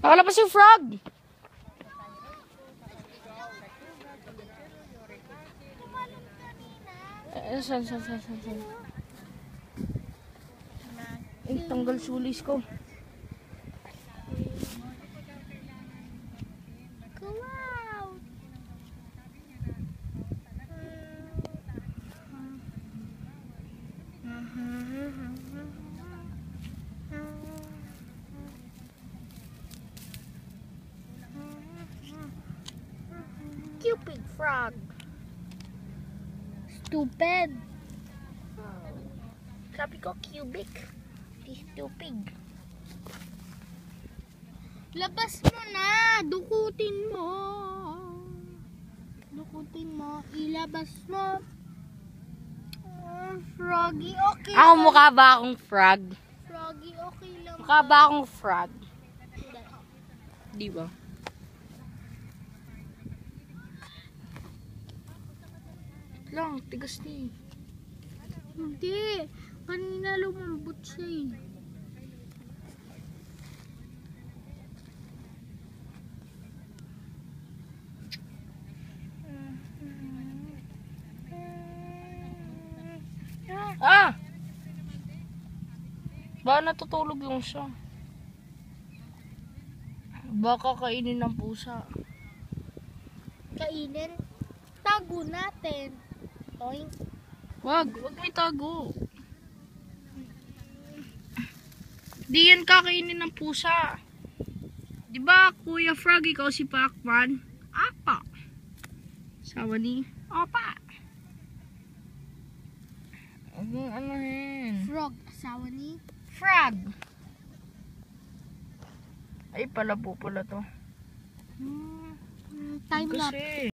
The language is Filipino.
Nakalabas yung frog. San. Ay, tanggal sulis ko. Cupid frog. Stupid. Sabi ko cubic. Stupid. Labas mo na. Dukutin mo. Ilabas mo. Froggy, okay. Ako mukha ba akong frog? Froggy, okay lang. Mukha ba akong frog? Di ba? Lang, tigas niya eh. Hindi. Kanina lumambot siya eh. Ah! Baka natutulog yung siya. Baka kainin ng pusa. Kainin. Tago natin. Toink. Wag itago. Di yan kakainin ng pusa. Di ba, Kuya Frog, ikaw si Pacman? Apa. Sawa ni Opa. Ano yan? Frog. Asawa ni Frog. Ay, pala po pala to. time lapse. Kasi